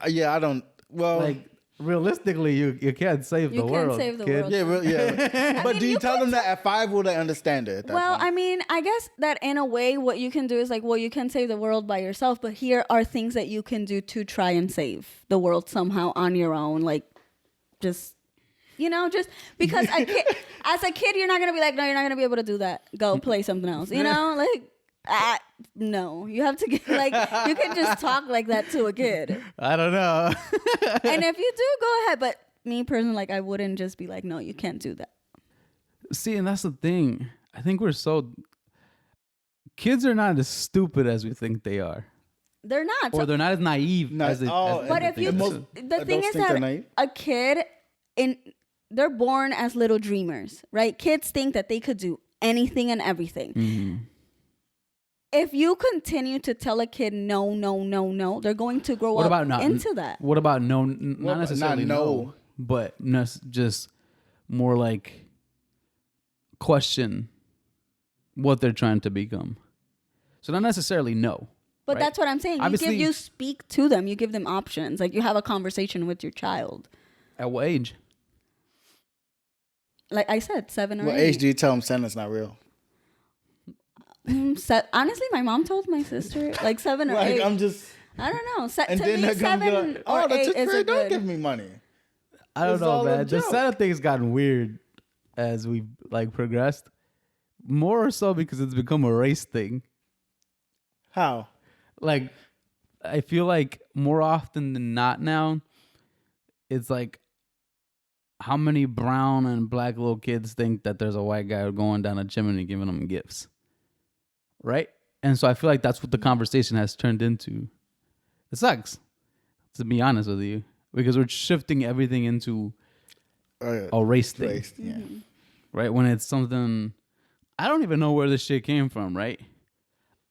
Yeah, I don't. Well, Like realistically, you can't save You the can't world. save the kid. world. yeah, yeah. But do you tell them that at 5? Will they understand it? At that Well, point? I mean, I guess that in a way, what you can do is like, well, you can save the world by yourself, but here are things that you can do to try and save the world somehow on your own. Like, just because as a kid, you're not gonna be like, no, you're not gonna be able to do that. Go play something else. You know, like, no, you have to get like, you can just talk like that to a kid, I don't know. and if you do, go ahead. But me personally, like, I wouldn't just be like, no, you can't do that. See, and that's the thing. I think kids are not as stupid as we think they are, They're not. or they're not as naive as they. But if you, most the thing adults is think they're that naive. a kid, they're born as little dreamers, right? Kids think that they could do anything and everything. Mm-hmm. If you continue to tell a kid no, they're going to grow What up about not into that. What about not about necessarily not no, no? but just more like question what they're trying to become. So not necessarily no. But right? that's what I'm saying. Obviously- You speak to them. You give them options. Like, you have a conversation with your child. At what age? Like I said, 7 or What 8. age do you tell them Santa's not real? Honestly, my mom told my sister like 7 or 8. I'm just. I don't know. And To then me, they're gonna be 7 like, or "Oh, the 8 tooth is fairy a don't good. give me money." I don't It's know, all a man. The joke. Santa thing's gotten weird as we've like progressed. More so because it's become a race thing. How? Like, I feel like more often than not now, it's like how many brown and black little kids think that there's a white guy going down a chimney giving them gifts, right? And so I feel like that's what the conversation has turned into. It sucks, to be honest with you, because we're shifting everything into a race thing, Race, yeah. right? When it's something, I don't even know where this shit came from, right?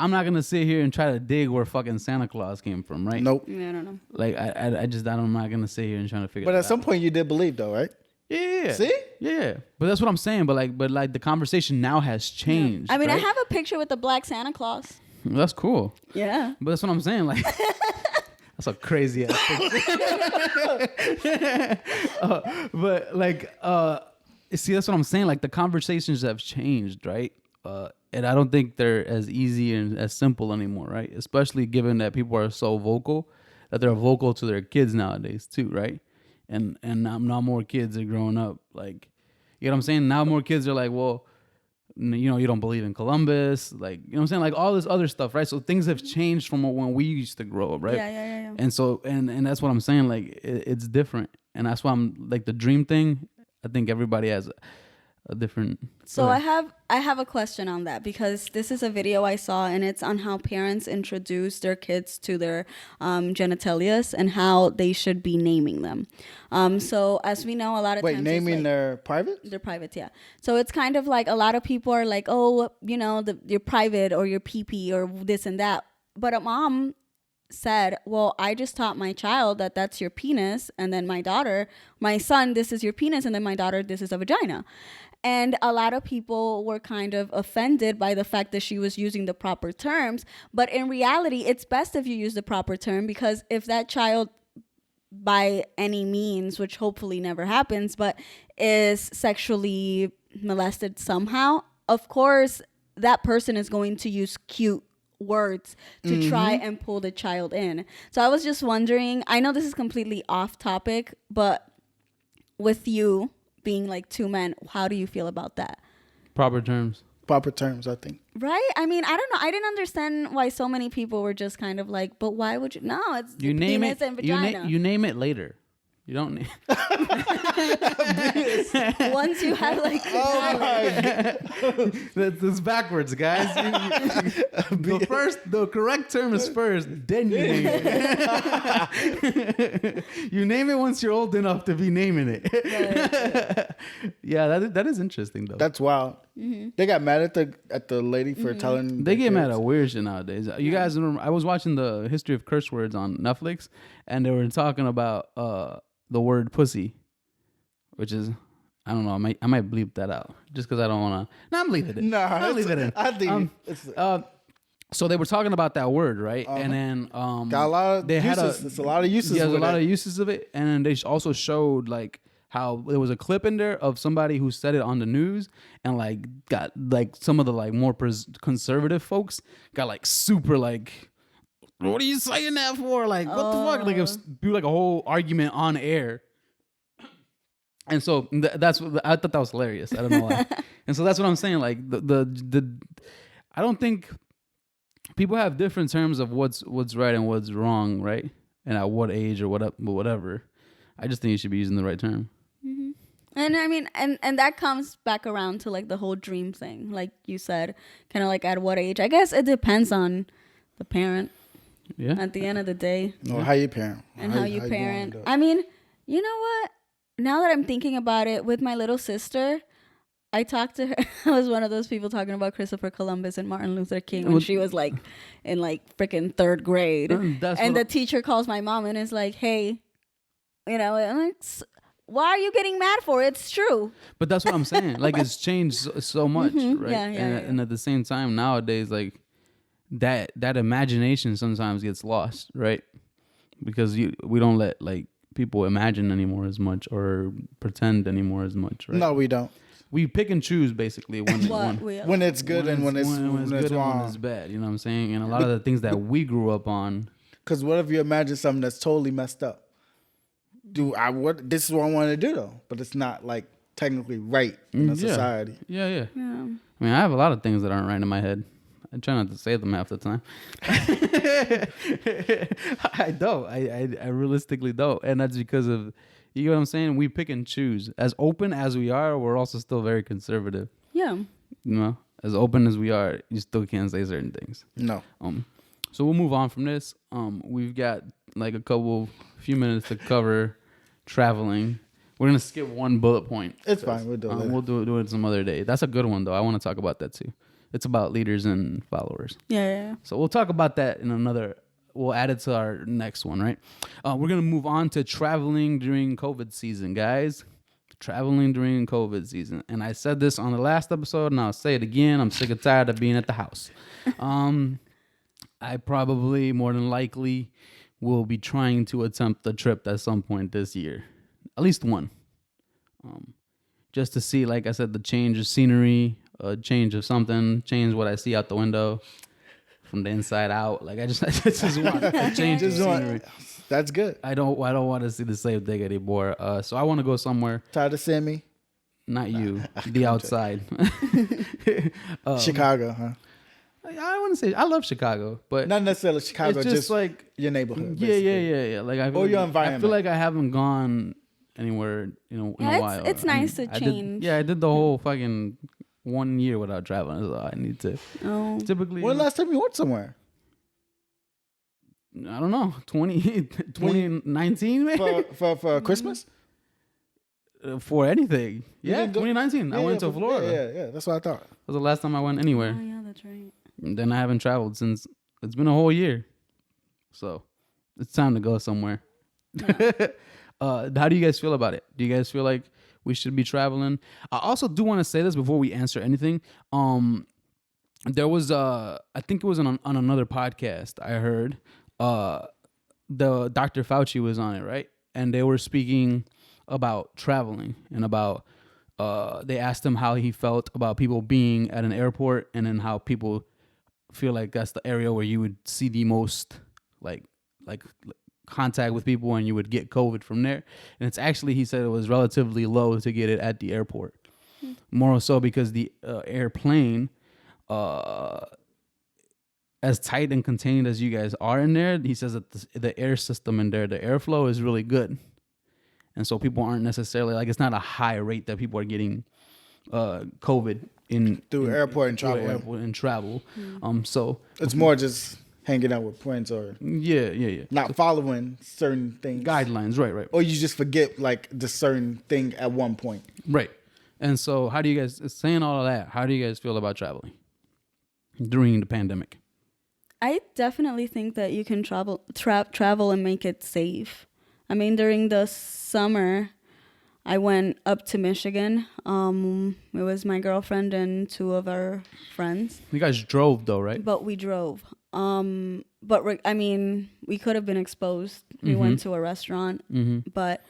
I'm not gonna sit here and try to dig where fucking Santa Claus came from, right? Nope. Yeah, I don't know. Like I'm not gonna sit here and try to figure. But it at some out. point, you did believe, though, right? Yeah. See? Yeah. But that's what I'm saying. But the conversation now has changed. I mean, right? I have a picture with the black Santa Claus. That's cool. Yeah. But that's what I'm saying. Like, that's a crazy ass picture. But like, see, that's what I'm saying. Like, the conversations have changed, right? And I don't think they're as easy and as simple anymore, right? Especially given that people are so vocal, that they're vocal to their kids nowadays too, right? And now more kids are growing up like, you know what I'm saying? Now more kids are like, well, you know, you don't believe in Columbus, like, you know what I'm saying? Like all this other stuff, right? So things have changed from when we used to grow up, right? Yeah. And so, and that's what I'm saying. Like it's different, and that's why I'm like the dream thing. I think everybody has a different. So I have a question on that, because this is a video I saw, and it's on how parents introduce their kids to their genitalias and how they should be naming them. So as we know, a lot of times naming like, their private? they're private, yeah. So it's kind of like a lot of people are like, oh, you know, your private or your pee-pee or this and that. But a mom said, well, I just taught my child that that's your penis, and then my son, this is your penis, and then my daughter, this is a vagina. And a lot of people were kind of offended by the fact that she was using the proper terms. But in reality, it's best if you use the proper term, because if that child, by any means, which hopefully never happens, but is sexually molested somehow, of course, that person is going to use cute words to try and pull the child in. So I was just wondering, I know this is completely off topic, but with you being like two men, how do you feel about that? Proper terms. Proper terms, I think. Right? I mean, I don't know. I didn't understand why so many people were just kind of like, but why would you? No, it's You name penis it. and vagina. You name it later. You don't name. Once you have like That's backwards, guys. The correct term is first, then you name it. You name it once you're old enough to be naming it. Yeah, that is interesting though. That's wild. They got mad at the lady for telling. They their get mad kids. at weird shit nowadays. You guys remember? I was watching the history of curse words on Netflix, and they were talking about the word pussy, which is, I don't know. I might bleep that out just because I don't want to. No, I'm leaving it. No, I'm leaving it in. I think it's So they were talking about that word, right? And then got a lot of uses. There's a lot of uses. Yeah, there's a with lot it. of uses of it, and then they also showed like how there was a clip in there of somebody who said it on the news, and like got like some of the like more conservative folks got like super like, what are you saying that for? Like, what the fuck? Like, it was do like a whole argument on air. And so that's what I thought that was hilarious. I don't know why. And so that's what I'm saying. Like the I don't think people have different terms of what's right and what's wrong, right? And at what age or whatever. I just think you should be using the right term. And I mean, and that comes back around to like the whole dream thing, like you said, kind of like at what age. I guess it depends on the parent. Yeah. At the end of the day, No, how you parent and how you want parent. to do it. I mean, you know what? Now that I'm thinking about it, with my little sister, I talked to her. I was one of those people talking about Christopher Columbus and Martin Luther King when she was like in like freaking third grade, and the teacher calls my mom and is like, "Hey, you know, I'm like, why are you getting mad for it? It's true." But that's what I'm saying. Like, it's changed so much, right? Yeah, And at the same time, nowadays, like that imagination sometimes gets lost, right? Because we don't let like people imagine anymore as much or pretend anymore as much, right? No, we don't. We pick and choose basically When it's good and when it's good and when wrong. it's bad. You know what I'm saying? And a lot of the things that we grew up on. Because what if you imagine something that's totally messed up? This is what I want to do though, but it's not like technically right in a society. Yeah. I mean, I have a lot of things that aren't right in my head. I try not to say them half the time. I don't. I realistically don't, and that's because of, you know what I'm saying. We pick and choose. As open as we are, we're also still very conservative. Yeah. You know, as open as we are, you still can't say certain things. No. So we'll move on from this. We've got like few minutes to cover traveling. We're gonna skip one bullet point. It's fine. We'll do it later. We'll do it some other day. That's a good one though. I want to talk about that too. It's about leaders and followers. Yeah. So we'll talk about that in another. We'll add it to our next one, right? We're gonna move on to traveling during COVID season, guys. Traveling during COVID season, and I said this on the last episode, and I'll say it again. I'm sick and tired of being at the house. I probably, more than likely, will be trying to attempt a trip at some point this year, at least one, just to see, like I said, the change of scenery. A change of something, change what I see out the window from the inside out. Like I just want a change of scenery. That's good. I don't want to see the same thing anymore. So I want to go somewhere. Tired of seeing me? Not you, the outside. Chicago, huh? I wouldn't say I love Chicago, but Not necessarily Chicago, it's just like your neighborhood. yeah. Like Or your environment. I feel like I haven't gone anywhere, in a while. It's nice to change. I did the whole fucking 1 year without traveling. So I need to. Oh. Typically, When the last time you went somewhere? I don't know, 2019 maybe? For Christmas? For anything. Yeah, didn't go- 2019. I went to for- Florida. Yeah, that's what I thought. That was the last time I went anywhere. Oh, yeah, that's right. And then I haven't traveled since. It's been a whole year. So it's time to go somewhere. How do you guys feel about it? Do you guys feel like we should be traveling? I also do want to say this before we answer anything. There was I think it was on another podcast I heard. The Dr. Fauci was on it, right? And they were speaking about traveling and about they asked him how he felt about people being at an airport, and then how people feel like that's the area where you would see the most like contact with people, and you would get COVID from there. And it's actually, he said it was relatively low to get it at the airport. More so because the airplane, as tight and contained as you guys are in there, he says that the air system in there, the airflow is really good. And so people aren't necessarily, like, it's not a high rate that people are getting COVID Through airport and travel. Airport and travel. So It's more just hanging out with friends or yeah. not following certain things. Guidelines, right. Or you just forget like the certain thing at one point. Right. And so how do you guys, saying all of that, how do you guys feel about traveling during the pandemic? I definitely think that you can travel and make it safe. I mean, during the summer, I went up to Michigan. It was my girlfriend and two of our friends. You guys drove though, right? But we drove. I mean, we could have been exposed. We went to a restaurant, but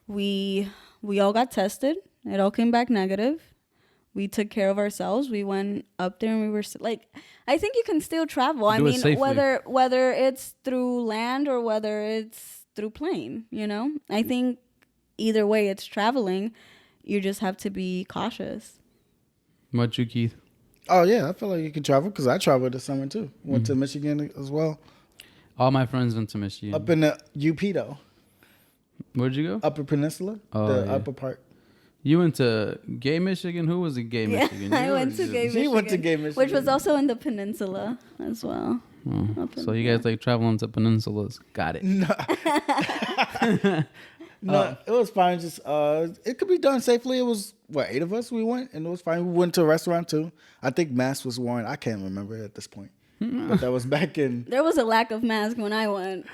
we all got tested. It all came back negative. We took care of ourselves. We went up there and we were like, I think you can still travel. I mean, whether it's through land or whether it's through plane, I think either way it's traveling. You just have to be cautious. What about you, Keith? Oh yeah, I feel like you can travel because I traveled this summer too. Went to Michigan as well. All my friends went to Michigan. Up in the UP though. Where'd you go? Upper Peninsula, upper part. You went to Gay Michigan? Who was in Gay Michigan? I went to Gay Michigan. She went to Gay Michigan. Which was also in the peninsula as well. So you guys like traveling to peninsulas. Got it. No, it was fine. Just it could be done safely. It was 8 of us we went, and it was fine. We went to a restaurant too. I think mask was worn. I can't remember at this point, but that was back in. There was a lack of mask when I went.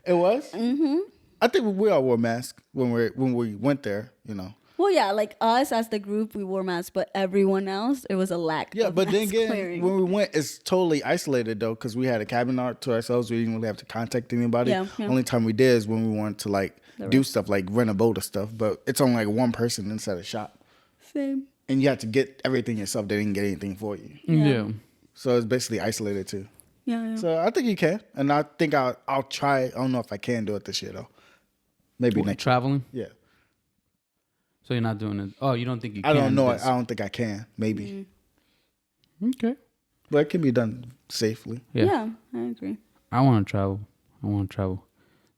It was. I think we all wore masks when we went there. Well, yeah, like us as the group, we wore masks, but everyone else, it was a lack. Yeah, of but then mask again, wearing. when we went, it's totally isolated though, because we had a cabin to ourselves. We didn't really have to contact anybody. Yeah. Only time we did is when we wanted to do stuff like rent a boat or stuff. But it's only like one person inside a shop. Same. And you have to get everything yourself. They didn't get anything for you. Yeah. So it's basically isolated too. Yeah. So I think you can, and I think I'll try. I don't know if I can do it this year though. Maybe next. Traveling? Yeah. So you're not doing it? Oh, you don't think you can? I don't know. I don't think I can. Maybe. Okay. But it can be done safely. Yeah, I agree. I want to travel.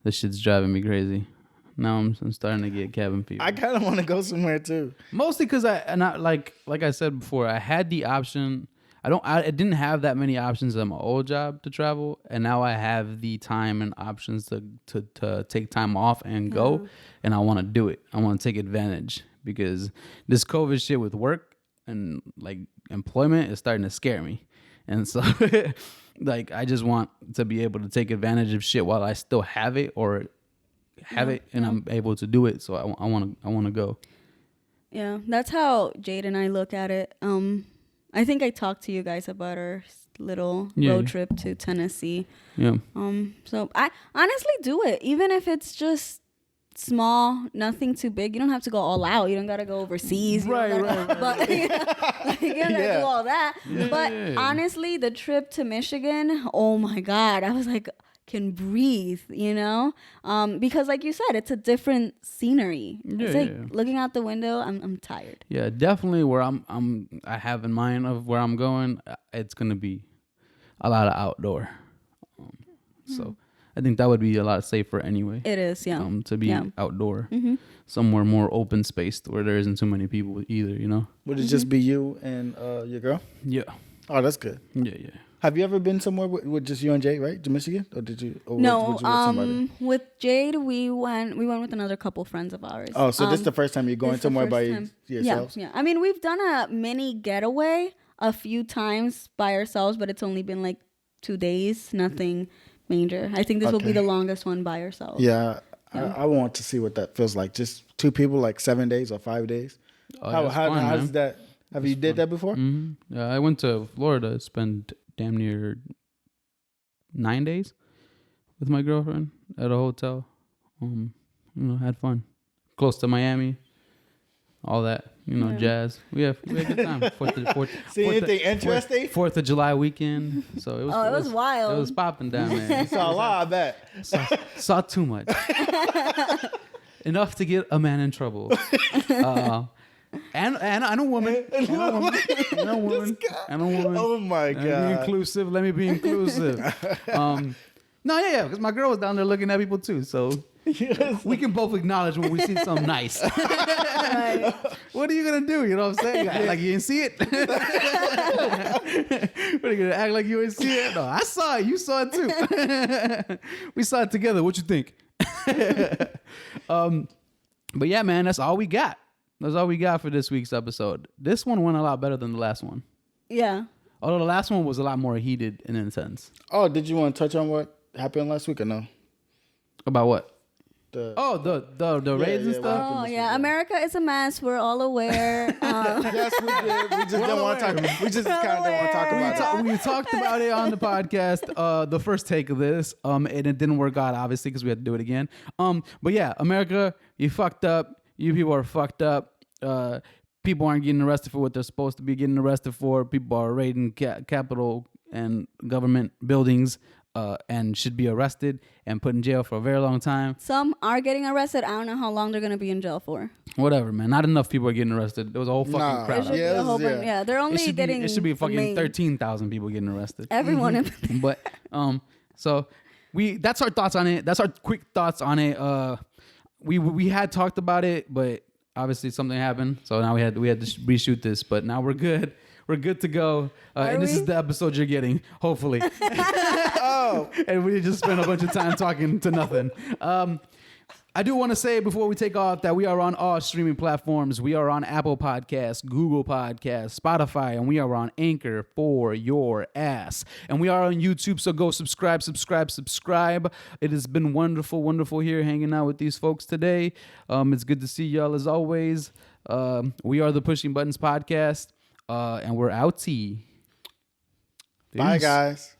This shit's driving me crazy. Now I'm starting to get cabin fever. I kind of want to go somewhere too. Mostly because like I said before, I had the option. I didn't have that many options at my old job to travel, and now I have the time and options to take time off and go, and I want to do it. I want to take advantage because this COVID shit with work, and like employment is starting to scare me. And so like I just want to be able to take advantage of shit while I still have it or have it and I'm able to do it. So I want to go. Yeah, that's how Jade and I look at it. I think I talked to you guys about our little road trip to Tennessee. Yeah. So I honestly do it, even if it's just small, nothing too big. You don't have to go all out. You don't gotta go overseas. Right. But you know, like, you don't gotta do all that. But honestly, the trip to Michigan, oh my God, I was like, can breathe, you know, because like you said, it's a different scenery. It's like looking out the window. I'm tired. Yeah, definitely. Where I have in mind of where I'm going. It's gonna be a lot of outdoor. So I think that would be a lot safer anyway. It is, yeah. To be outdoor, somewhere more open spaced where there isn't too many people either. You know. Would it just be you and your girl? Yeah. Oh, that's good. Yeah. Have you ever been somewhere with just you and Jade, right? To Michigan, or did you? Or No, was you with somebody? with Jade, we went with another couple friends of ours. Oh, so this is the first time you're going somewhere by yourselves? Yeah. I mean, we've done a mini getaway a few times by ourselves, but it's only been like 2 days, nothing major. I think this will be the longest one by ourselves. Yeah, I want to see what that feels like. Just two people, like 7 days or 5 days. Oh, how does that? Have you did that before? Mm-hmm. Yeah, I went to Florida, spent damn near 9 days with my girlfriend at a hotel. Had fun. Close to Miami, all that, jazz. We had a good time. See anything interesting? 4th of July weekend. So it was wild. It was popping down there. You saw a lot, I bet. Saw too much. Enough to get a man in trouble. And a woman. And a woman. Oh my God. Let me be inclusive. Because my girl was down there looking at people too. So we can both acknowledge when we see something nice. What are you gonna do? You know what I'm saying? Act like you didn't see it. What are you gonna act like you didn't see it? No, I saw it. You saw it too. We saw it together. What you think? But yeah, man, that's all we got. That's all we got for this week's episode. This one went a lot better than the last one. Yeah. Although the last one was a lot more heated and intense. Oh, did you want to touch on what happened last week or no? About what? The raids and stuff? Oh, yeah. America is a mess. We're all aware. Yes, we did. We just don't want to talk. We just kind of don't want to talk about it. We talked about it on the podcast, the first take of this, and it didn't work out, obviously, because we had to do it again. But yeah, America, you fucked up. You people are fucked up. People aren't getting arrested for what they're supposed to be getting arrested for. People are raiding Capitol and government buildings and should be arrested and put in jail for a very long time. Some are getting arrested. I don't know how long they're going to be in jail for. Whatever, man. Not enough people are getting arrested. There was a whole fucking crowd. They're only It should be fucking 13,000 people getting arrested. Everyone. But so that's our thoughts on it. That's our quick thoughts on it. We had talked about it, but obviously something happened, so now we had to reshoot this. But now we're good. We're good to go. And this is the episode you're getting, hopefully. And we just spent a bunch of time talking to nothing. I do want to say before we take off that we are on all streaming platforms. We are on Apple Podcasts, Google Podcasts, Spotify, and we are on Anchor for your ass. And we are on YouTube, so go subscribe. It has been wonderful here hanging out with these folks today. It's good to see y'all as always. We are the Pushing Buttons Podcast, and we're outie. Bye, guys.